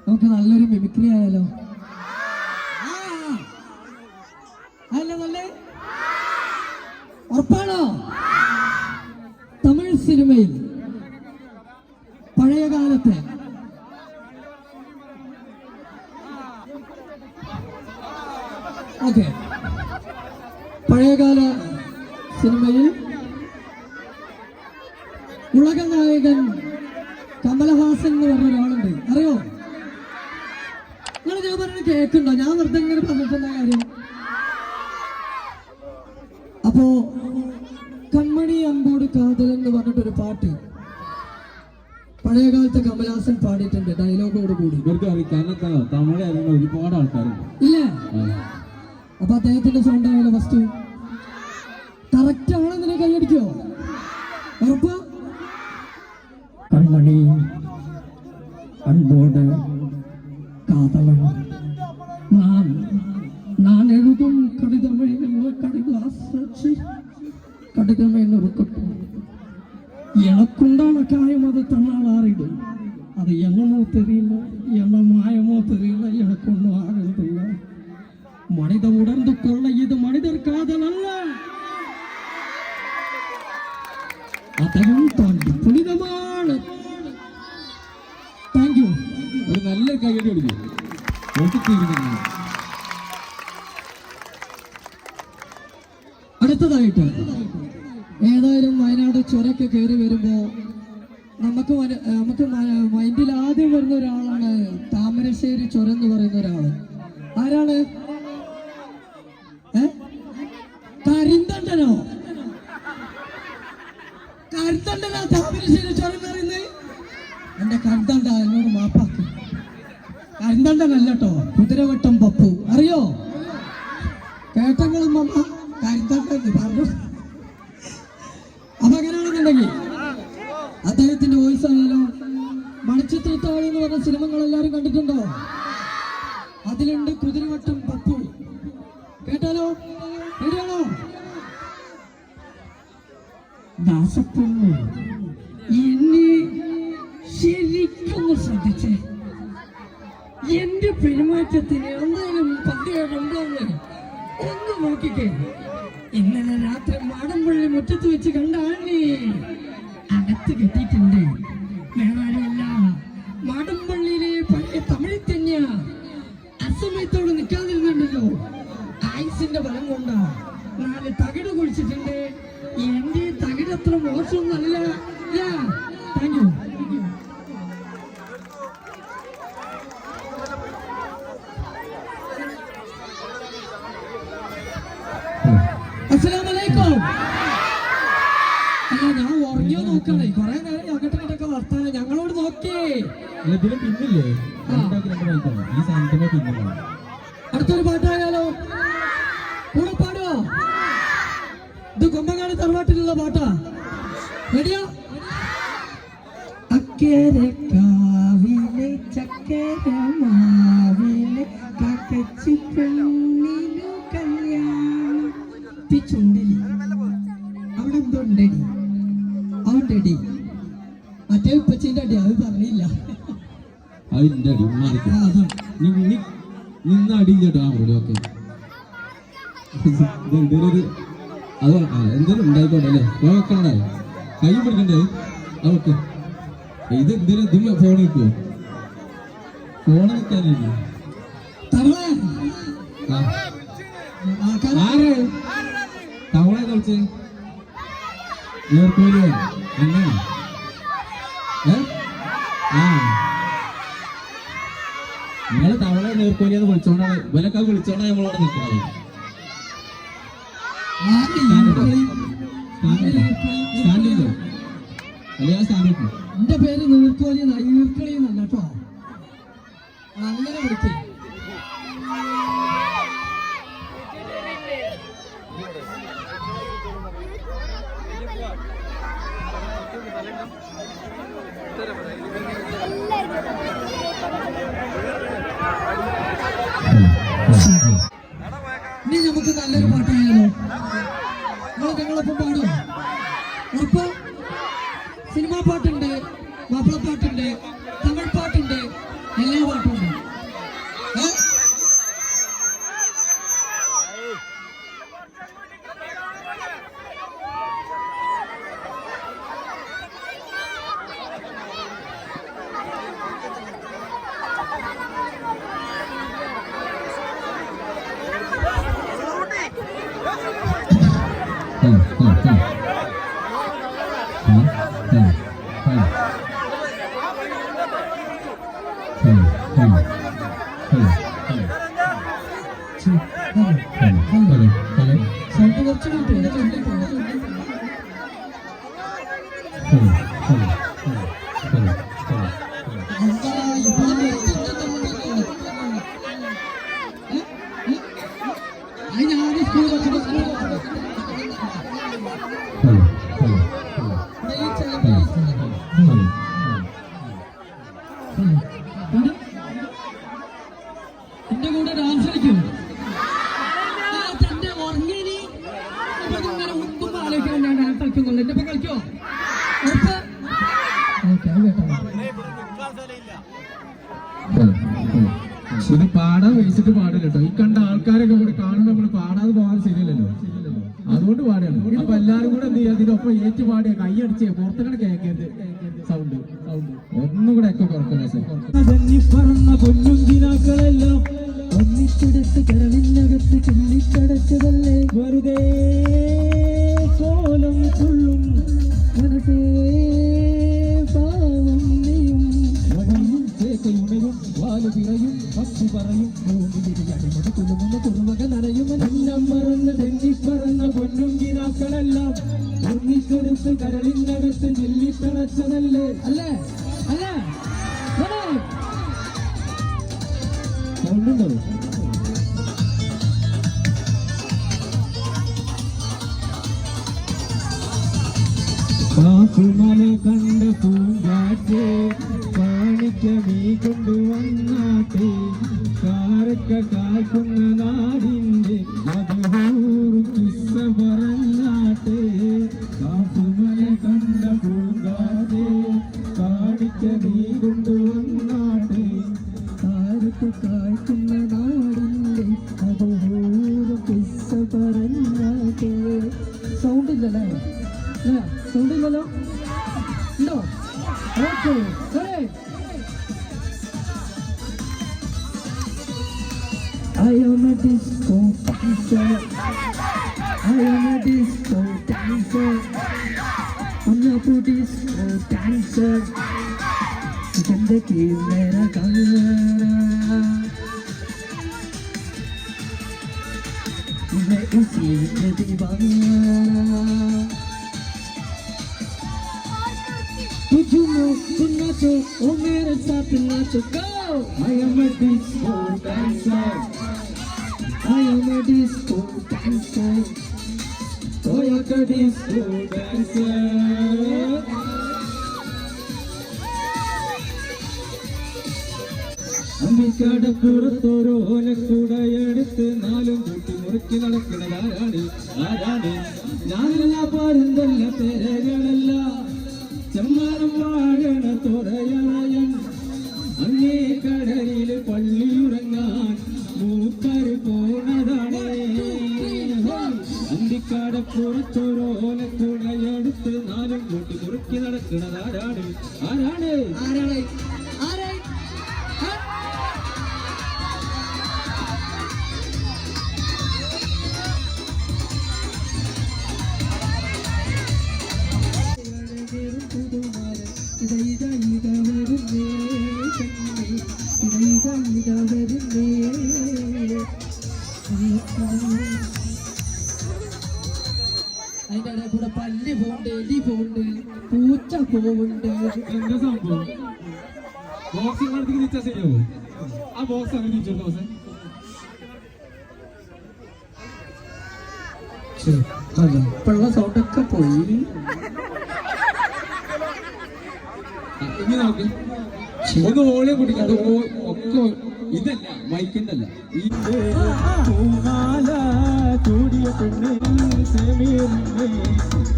നമുക്ക് നല്ലൊരു മിമിക്രി ആയാലോ? അല്ല നല്ല ഉറപ്പാണോ? തമിഴ് സിനിമയിൽ പഴയ കാലത്തെ ഓക്കെ പഴയകാല സിനിമയിൽ ഉലക നായകൻ കമലഹാസൻ എന്ന് പറഞ്ഞ ഒരാളുണ്ട്, അറിയോ? നിങ്ങൾ ഞാൻ പറഞ്ഞ കേൾക്കുണ്ടോ? ഞാൻ വെറുതെ ഇങ്ങനെ പറഞ്ഞിട്ടുള്ള കാര്യം. അപ്പോ കൺമണി അമ്പോട് കാതൽ എന്ന് പറഞ്ഞിട്ടൊരു പാട്ട് പഴയകാലത്ത് കമലഹാസൻ പാടിയിട്ടുണ്ട്, ഡയലോഗോട് കൂടി. തമിഴ് ഒരുപാട് ആൾക്കാരുണ്ട് ഇല്ലേ? അപ്പൊ അദ്ദേഹത്തിന്റെ സൗണ്ട് ആയാലോ? ഫസ്റ്റ് കറക്റ്റ് ആണെന്നെ കൈയടിക്കോ? ഉറപ്പ്? കൺമണി அன்போடு காதலன் நான் எழுதும் கடிதமே கடிதமே இருக்கட்டும். எனக்குண்டான காயம் அது தன்னால் ஆறிடும். அது என்னமோ தெரியல, என்ன மாயமோ தெரியல, எனக்கு ஒன்றும் ஆகிறதில்ல. மனித உணர்ந்து கொள்ள இது மனிதர் காதல் அல்ல, അതെയും താണ്ടി പുനിതമാണ്. Thank you. ഒരു നല്ല കൈയടി കൊടുക്കും. അടുത്തതായിട്ട് ഏതായാലും വയനാട് ചുരമൊക്കെ കയറി വരുമ്പോ നമുക്ക് മൈൻഡിൽ ആദ്യം വരുന്ന ഒരാളാണ് താമരശ്ശേരി ചുരം എന്ന് പറയുന്ന ഒരാള്. ആരാണ്? കരിന്തണ്ടനോ? കരുത്തണ്ടനാ താമരശ്ശേരി ചുരം പറയുന്നത്? എന്റെ കരുത്തണ്ട എന്നോട് മാപ്പാക്കി. കരിന്തണ്ടനല്ല കേട്ടോ, കുതിരവട്ടം പപ്പു, അറിയോ? കേട്ടങ്ങളും അമ്മ കരിന്തണ്ടൻ പറഞ്ഞു. അപ്പൊ അങ്ങനെയാണെന്നുണ്ടെങ്കിൽ അദ്ദേഹത്തിന്റെ വോയിസ് ആയാലോ? മണിച്ചിത്രത്താഴ് എന്ന് പറഞ്ഞ സിനിമകൾ എല്ലാവരും കണ്ടിട്ടുണ്ടോ? അതിലുണ്ട് കുതിരവട്ടം പപ്പു. കേട്ടാലോ? ശരിയാണോ? ദാസപ്പൊന്നു എന്നെ ശരിക്കും ശ്രദ്ധിച്ചേ. എന്റെ പെരുമാറ്റത്തിന് എന്തെങ്കിലും പന്തികളുണ്ടോന്ന് ഒന്ന് നോക്കിക്കേ. ഇന്നലെ രാത്രി മാടമ്പള്ളി മുറ്റത്ത് വെച്ച് കണ്ട ആണി അകത്ത് കെട്ടിയിട്ടുണ്ട്. വേറാരുമല്ല, മാടമ്പള്ളിയിലെ പഴയ തമിഴിൽ തന്നെയാ. അസമയത്തോട് നിൽക്കാതിരുന്നുണ്ടല്ലോ, ആയുസിന്റെ ബലം കൊണ്ടാ 4 തകിട് കുഴിച്ചിട്ടുണ്ട്. എന്റെ തകിടത്ര മോശമൊന്നല്ല. Thank you. അസ്സലാമലൈക്കും. അല്ല, ഞാൻ ഉറങ്ങിയോ നോക്കണേ? കൊറേ നേരം അങ്ങോട്ടൊക്കെ വർത്താനം ഞങ്ങളോട് നോക്കേ. പിന്നില്ലേ ഈ സാധനത്തിന്റെ പിന്നില്ല. അടുത്തൊരു പാട്ടായാലോ? കൂടെ പാടോ? ഇത് കൊമ്പങ്ങാട് തറവാട്ടിലുള്ള പാട്ടാ. റെഡിയോ? അക്കരെ കാവിലെ ചക്കര മാവിലെ കാക്കച്ചി പെണ്ണിനു കല്യാണം. ചുണ്ടലി അവിടെ എന്തോ ഉണ്ടടി, അവണ്ടടി. മറ്റേ ഉപ്പച്ചിന്റെ അടി അത് പറഞ്ഞില്ല. അതിന്റെ അടി നിന്ന അടിയില്ലേട്ടോ. ഓക്കെ, അത് എന്തേലും ഉണ്ടായിക്കോട്ടെ അല്ലേ? നോക്കണ്ടേ? കൈ പിടിക്കണ്ടേ? ഓക്കെ, ഇത് എന്തേലും ഇതിൽ ഫോൺ കിട്ടുമോ? ഫോൺ നിൽക്കാനില്ല. ആര് തവള കളിച്ച് നേർക്കോലിയോ എന്നാ? നിങ്ങള് തവള നേർക്കോലിയെന്ന് വിളിച്ചോണ്ടാണ്, ഇവരൊക്കെ വിളിച്ചോണ്ടാണ് നമ്മളവിടെ നിൽക്കുന്നത്. എന്റെ പേര് നീർക്കോലി, ഈർക്കളി എന്നല്ല കേട്ടോ, അങ്ങനെ വിളിക്കേ. ഇനി നമുക്ക് നല്ലൊരു പാട്ടായാലോ? ഞങ്ങളൊപ്പം പാടും. ഉറപ്പ്? സിനിമാ പാട്ടുണ്ട്, മാപ്പിളപ്പാട്ടുണ്ട്, തമിഴ് പാട്ടുണ്ട്, എല്ലാ പാട്ടും ഉണ്ട്. സൗണ്ട് കുറച്ച് കിട്ടും. എന്റെ കൂടെ ഡാൻസ് കളിക്കും. തന്റെ ഉറങ്ങിനി ഇങ്ങനെ ഒന്നും ആലോചിക്കാൻ ഞാൻ ഡാൻസ് കളിക്കുന്നുള്ളു. എന്റെ ഇപ്പൊ കളിക്കോ? ഇത് പാടാൻ വെച്ചിട്ട് പാടില്ല കേട്ടോ. ഈ കണ്ട ആൾക്കാരൊക്കെ കൂടി കാണുമ്പോൾ നമ്മൾ പാടാതെ പോകാൻ ശരിയല്ലല്ലോ. അതുകൊണ്ട് പാടുകയാണ്. അപ്പൊ എല്ലാരും കൂടെ എന്ത് ചെയ്യുക, ഇതിനൊപ്പം ഏറ്റു പാടിയ കൈയടിച്ച് പുറത്തുകൂടെ കേൾക്കരുത്. സൗണ്ട് ഒന്നും കൂടെ ഒക്കെ പറഞ്ഞ കുഞ്ഞുങ്കിനാക്കളെല്ലാം ഒന്നിച്ചെടുത്ത് കടലിനകത്ത് ചുള്ളിക്കടച്ചതല്ലേ വെറുതെ കോലം തുള്ളും മനസ്സേ പാവം നീയും ചേക്കയുണയും വാല് പിറയും പക്ഷി പറയും ഭൂമിയിടിയടിമതി കുലുമുന്ന കുറുവക നനയും എല്ലാം മറന്ന് തെന്നിപ്പറന്ന പൊന്നുങ്കിനാക്കളെല്ലാം ഒന്നിച്ചെടുത്ത് കടലിനകത്ത് ചുള്ളിക്കടച്ചതല്ലേ അല്ലേ അല്ലേ സൗണ്ടുണ്ടോ? കാക്കുമല കണ്ട പൂങ്കാറ്റ് കാണിക്ക നീ കൊണ്ടുവന്നാട്ടെ കാരക്ക കാക്കുന്ന നാടിൻ്റെ മധുഹൂറും കിസ്സ പറഞ്ഞാട്ടെ. കാക്കുമല കണ്ട പൂങ്കാറ്റ് കാണിക്ക നീ കൊണ്ടുവന്നാട്ടെ കാരക്ക കായ്ക്കുന്ന നാടിൻ്റെ മധുഹൂറും കിസ്സ പറഞ്ഞാട്ടെ. സൗണ്ട് ഇല്ലല്ലേ? സൗണ്ട് ഇല്ലല്ലോ? ഉണ്ടോ? Okay. I am a disco dancer. I am a disco dancer. I'm not a disco dancer. जिंदगी मेरा गाना मैं इसी में दीवाना. तुम नाचो ओ मेरे साथ नाचो go. I am a disco dancer. I am a disco dancer. Oh yeah, a disco dancer. അമ്മിക്കടപ്പുറത്തോരോ ഓലക്കൂടയെടുത്ത് നാലും കൂട്ടി മുറുക്കി നടക്കുന്നതാരാണ്? ആരാണ്? ഞാനല്ല പാരുന്തല്ല തെരകളല്ല ചെമ്മാനം വാഴണ തുറയണയൻ അങ്ങേ കടലിൽ പള്ളിയുറങ്ങാൻ മൂപ്പര് പോണതാണ്. അന്തിക്കടപ്പുറത്തോരോ ഓലക്കൂടയെടുത്ത് നാലും കൂട്ടി മുറുക്കി നടക്കുന്നതാരാണ്? ആരാണ്? ആരാണ്? അതിന്റെ ഇടയിൽ കൂടെ പല്ലി പോണ്ട്, എലി പോണ്ട്, പൂച്ച പോവുണ്ട്. എന്താ സംഭവം? ബോക്സിംഗ് നടത്തി തിരിച്ചാ ശരിയാവോ? ആ ബോക്സ് അങ്ങനെ തിരിച്ചോ ബോക്സ്? ഇപ്പോഴുള്ള സൗണ്ടൊക്കെ പോയി. ഇനി നോക്കി ഒന്ന് ഓളിയെ കുടിക്കാം. ഒക്കെ ഇതല്ല മൈക്കിണ്ടല്ല. പൂമാല ചൂടിയ പെണ്ണെ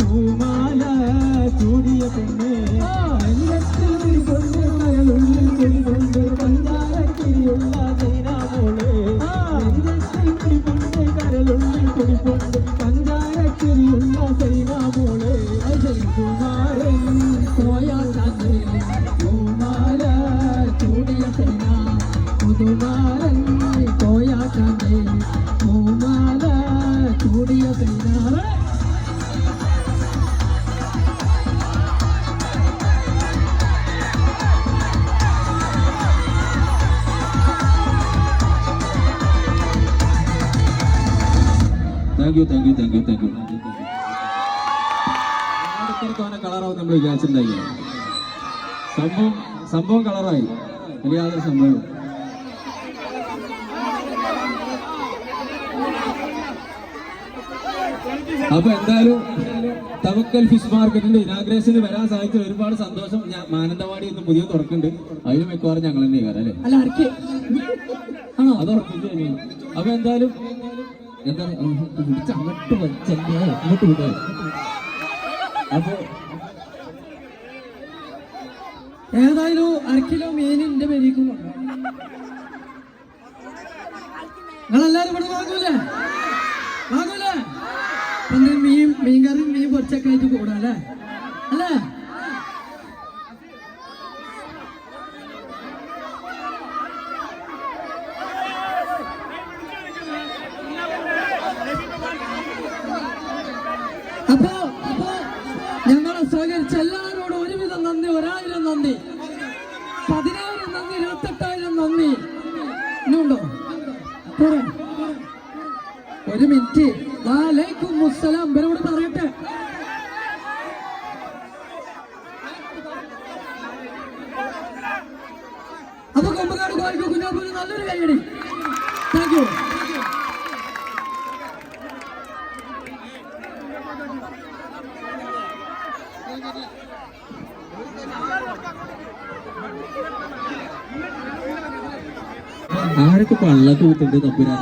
പൂമാല ചൂടിയ പെണ്ണെ ഉള്ളിൽ കൊടികൊണ്ട് പഞ്ചാരക്കിരിയുള്ള ചൈനാമോളെ പെണ്ണെ കരളുള്ളിൽ കൊടികൊണ്ട് പഞ്ചാരക്കിരിയുള്ള ചൈനാമോളെ കുമാരൻ കോയാട്ടെ പൂമാല ചൂടിയ പെണ്ണ പുതുമാരൻ കോയാട്ടെ പൂമാല ചൂടിയ പെണ്ണ താങ്ക് യു. കളറാവും നമ്മൾ വിചാരിച്ചിട്ടുണ്ടായി. സംഭവം കളറായി. വലിയ യാതൊരു സംഭവം. അപ്പൊ എന്തായാലും തവക്കൽ ഫിഷ് മാർക്കറ്റിന്റെ ഇനാഗ്രേഷന് വരാൻ സാധിച്ചത് ഒരുപാട് സന്തോഷം. മാനന്തവാടി ഒന്ന് പുതിയ തുറക്കുന്നുണ്ട്, അതിലും മിക്കവാറും ഞങ്ങൾ തന്നെ കയറാം അല്ലേ? അത് ഉറപ്പിച്ചു കഴിഞ്ഞു. അപ്പൊ എന്തായാലും അങ്ങോട്ട് വെച്ചല്ലേ അങ്ങോട്ട് വിടുക. അപ്പൊ ഏതായാലും 1 കിലോ മീൻ എന്റെ പേരിക്കും നിങ്ങളെല്ലാരും ഇവിടെ വാങ്ങൂലേ? മീൻകറി മീൻ പൊരിച്ചൊക്കെ ആയിട്ട് കൂടാ അല്ലേ? അപ്പോ ഞങ്ങളെ സഹകരിച്ച എല്ലാവരോടും ഒരുവിധം നന്ദി. 1000 നന്ദി, 10000 നന്ദി, 28,000 നന്ദി. ഇന്നുണ്ടോ? ഒരു മിനിറ്റ്. വലൈക്കും മുസ്സലാം ഇവരോട് പറയട്ടെ. അപ്പൊ കൊമ്പക്കാട് കോഴിക്കോ കുഞ്ഞാപ്പൂര് നല്ലൊരു കൈയടി. Thank you. ആരൊക്കെ പള്ളക്ക് കൂത്തുണ്ട് തപ്പുരാ?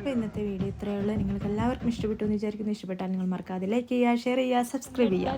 അപ്പോൾ ഇന്നത്തെ വീഡിയോ ഇത്രയേ ഉള്ളൂ. നിങ്ങൾക്ക് എല്ലാവർക്കും ഇഷ്ടപ്പെട്ടു എന്ന് വിചാരിക്കുന്നു. ഇഷ്ടപ്പെട്ടാൽ നിങ്ങൾ മറക്കാതെ ലൈക്ക് ചെയ്യുക, ഷെയർ ചെയ്യുക, സബ്സ്ക്രൈബ് ചെയ്യുക.